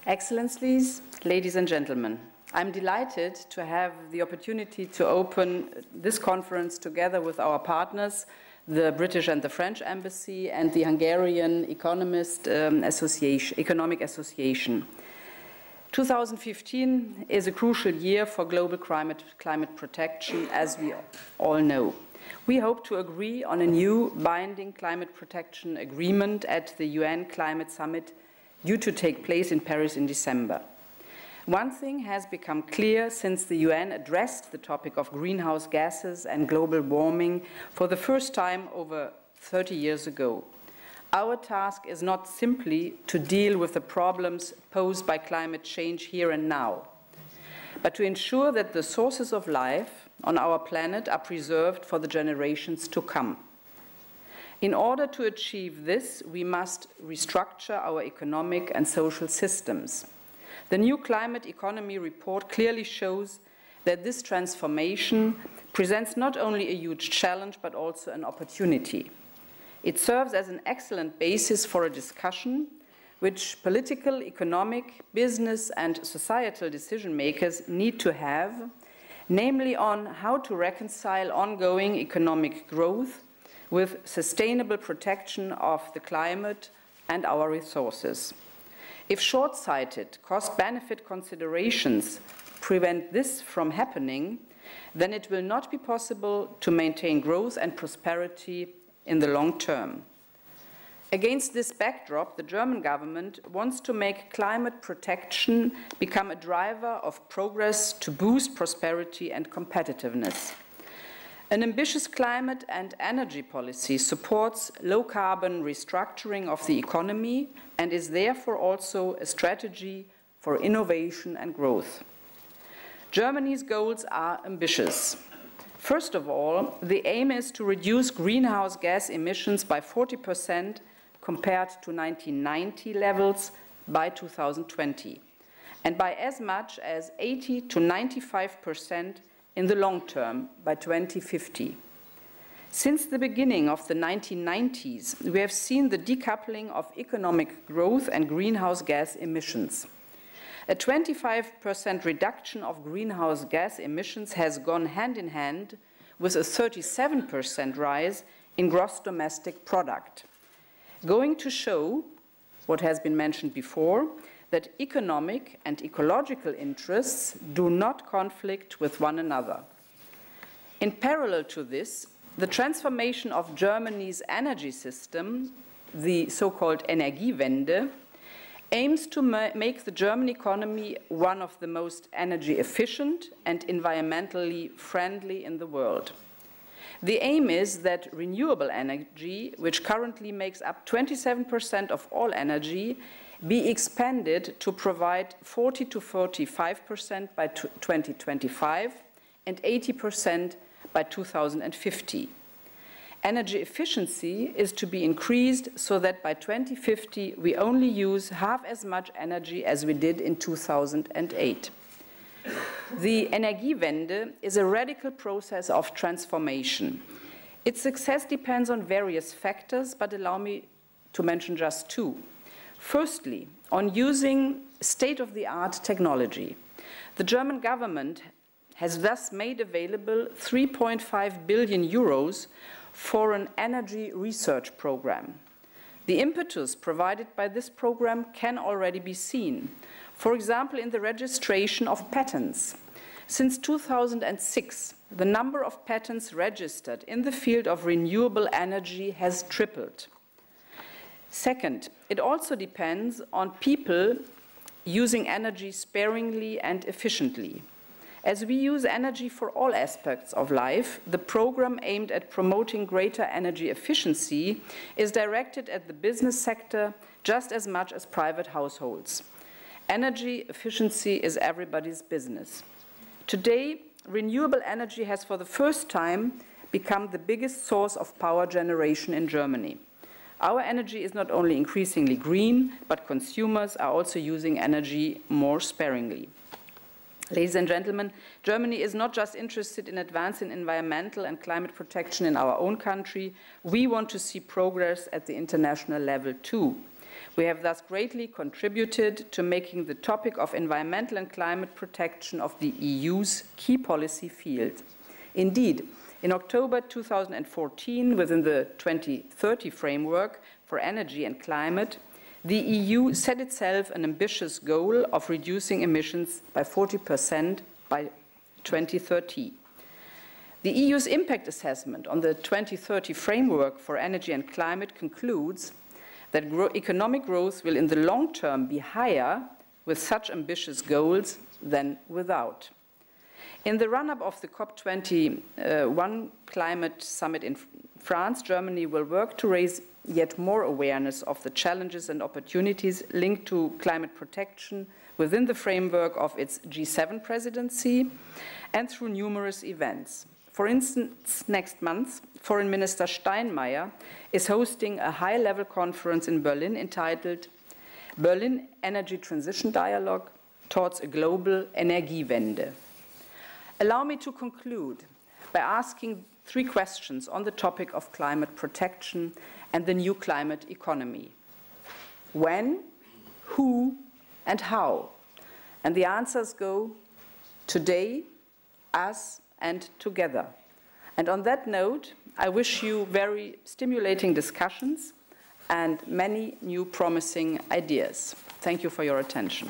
Excellencies, ladies and gentlemen, I'm delighted to have the opportunity to open this conference together with our partners, the British and the French Embassy and the Hungarian Economic Association. 2015 is a crucial year for global climate protection, as we all know. We hope to agree on a new binding climate protection agreement at the UN Climate Summit due to take place in Paris in December. One thing has become clear since the UN addressed the topic of greenhouse gases and global warming for the first time over 30 years ago. Our task is not simply to deal with the problems posed by climate change here and now, but to ensure that the sources of life on our planet are preserved for the generations to come. In order to achieve this, we must restructure our economic and social systems. The new climate economy report clearly shows that this transformation presents not only a huge challenge, but also an opportunity. It serves as an excellent basis for a discussion which political, economic, business, and societal decision makers need to have, namely on how to reconcile ongoing economic growth with sustainable protection of the climate and our resources. If short-sighted cost-benefit considerations prevent this from happening, then it will not be possible to maintain growth and prosperity in the long term. Against this backdrop, the German government wants to make climate protection become a driver of progress to boost prosperity and competitiveness. An ambitious climate and energy policy supports low-carbon restructuring of the economy and is therefore also a strategy for innovation and growth. Germany's goals are ambitious. First of all, the aim is to reduce greenhouse gas emissions by 40% compared to 1990 levels by 2020, and by as much as 80 to 95% in the long term by 2050. Since the beginning of the 1990s, we have seen the decoupling of economic growth and greenhouse gas emissions. A 25% reduction of greenhouse gas emissions has gone hand in hand with a 37% rise in gross domestic product, going to show what has been mentioned before, that economic and ecological interests do not conflict with one another. In parallel to this, the transformation of Germany's energy system, the so-called Energiewende, aims to make the German economy one of the most energy efficient and environmentally friendly in the world. The aim is that renewable energy, which currently makes up 27% of all energy, be expanded to provide 40 to 45% by 2025 and 80% by 2050. Energy efficiency is to be increased so that by 2050 we only use half as much energy as we did in 2008. The Energiewende is a radical process of transformation. Its success depends on various factors, but allow me to mention just two. Firstly, on using state-of-the-art technology. The German government has thus made available 3.5 billion euros for an energy research program. The impetus provided by this program can already be seen, for example, in the registration of patents. Since 2006, the number of patents registered in the field of renewable energy has tripled. Second, it also depends on people using energy sparingly and efficiently. As we use energy for all aspects of life, the program aimed at promoting greater energy efficiency is directed at the business sector just as much as private households. Energy efficiency is everybody's business. Today, renewable energy has for the first time become the biggest source of power generation in Germany. Our energy is not only increasingly green, but consumers are also using energy more sparingly. Ladies and gentlemen, Germany is not just interested in advancing environmental and climate protection in our own country. We want to see progress at the international level too. We have thus greatly contributed to making the topic of environmental and climate protection of the EU's key policy field. Indeed, in October 2014, within the 2030 framework for energy and climate, the EU set itself an ambitious goal of reducing emissions by 40% by 2030. The EU's impact assessment on the 2030 framework for energy and climate concludes that economic growth will in the long term be higher with such ambitious goals than without. In the run-up of the COP21 climate summit in France, Germany will work to raise yet more awareness of the challenges and opportunities linked to climate protection within the framework of its G7 presidency and through numerous events. For instance, next month, Foreign Minister Steinmeier is hosting a high-level conference in Berlin entitled Berlin Energy Transition Dialogue Towards a Global Energiewende. Allow me to conclude by asking 3 questions on the topic of climate protection and the new climate economy. When, who, and how? And the answers go today, us, and together. And on that note, I wish you very stimulating discussions and many new promising ideas. Thank you for your attention.